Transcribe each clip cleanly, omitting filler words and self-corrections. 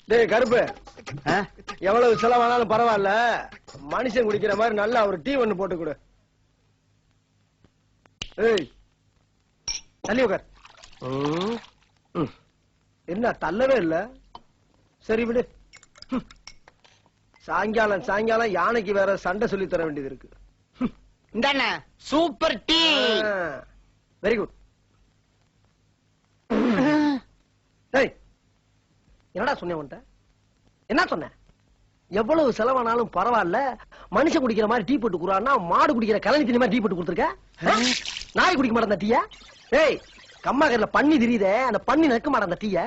டேய் கருப்பு, எவ்வளவு செலவானாலும் பரவாயில்ல, மனுஷன் குடிக்கிற மாதிரி நல்லா ஒரு டீ ஒண்ணு போட்டு கொடு. ஏய் தள்ளி உட்கார். என்ன தள்ளவே இல்ல? சரி விடு. சாயங்காலம் சாயங்காலம் யானைக்கு வேற சண்டை சொல்லி தர வேண்டியது இருக்கு. இந்தாண்ணே சூப்பர் டீ. Very good. ஏய் என்னடா சொன்னேன் உன்ட்ட? என்ன சொன்ன? எவ்வளவு செலவானாலும் பரவாயில்ல, மனுஷன் குடிக்கிற மாதிரி டீ போட்டு குடுறான்னா மாடு குடிக்கிற கலனி தண்ணி மாதிரி டீ போட்டு கொடுத்துருக்க. நாய் குடிக்க மாட்டேன் அந்த டீய. ஏய் கம்மாக்கர்ல பண்ணி தெரியுதே, அந்த பண்ணி நக்க மாட்டேன் அந்த டீய.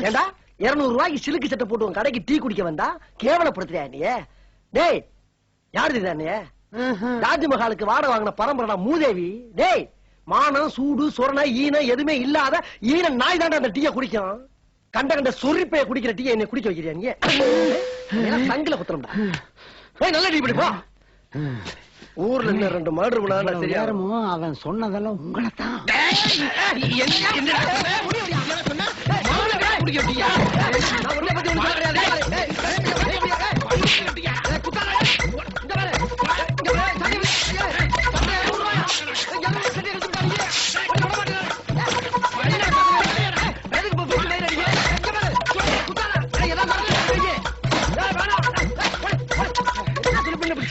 ஏண்டா 200 ரூபாய்க்கு சிலுக்கு சட்டை போட்டு கடைக்கு டீ குடிக்க வந்தா கேவலப்படுத்துறியா நீ? டேய் யாரு தெரியுதா நீ? தாஜ்மஹாலுக்கு வாடகை வாங்கின பரம்பரா மூதேவி. டேய் மானம் சூடு சொரணை ஈனம் எதுவுமே இல்லாத ஈன நாய் தாண்டா அந்த டீய குடிக்கும். கண்ட கண்ட சொரிப்பைய குடிக்கிற டீ என்ன குடிக்க வைக்கிறியா நீ? சங்கில குத்துறா. நல்ல டீ படி போ. ஊர்ல இன்னும் 2 மர்டர் பண்ணா சரியா? அவன் சொன்னதெல்லாம் உங்களை தான்.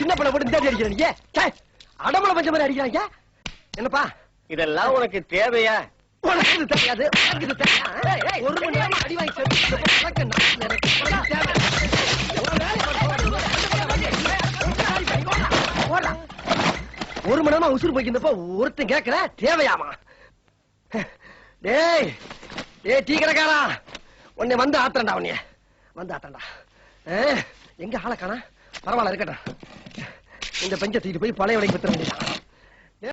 சின்ன பழம் போட்டு இந்த அடிக்கிறீங்க, அடமலை பஞ்ச மாதிரி அடிக்கிறாங்க. என்னப்பா இதெல்லாம் உனக்கு தேவையா? உனக்கு தெரியாது. ஒரு மணி நேரம் அடி வாங்கி ஒரு மணி நேரமா உசுறு போய்க்கிருந்தப்ப ஒருத்தன் கேட்கிற தேவையாமா? டேய் டேய் டீ கடைக்காரா, உன்னை வந்து ஆத்தண்டா, உன்னைய வந்து ஆத்தண்டா. எங்க ஆளை காணா? பரவாயில்ல இருக்கட்டும், இந்த பெஞ்சை தூக்கிட்டு போய் பழைய விலைக்கு வித்துற வேண்டியதான்.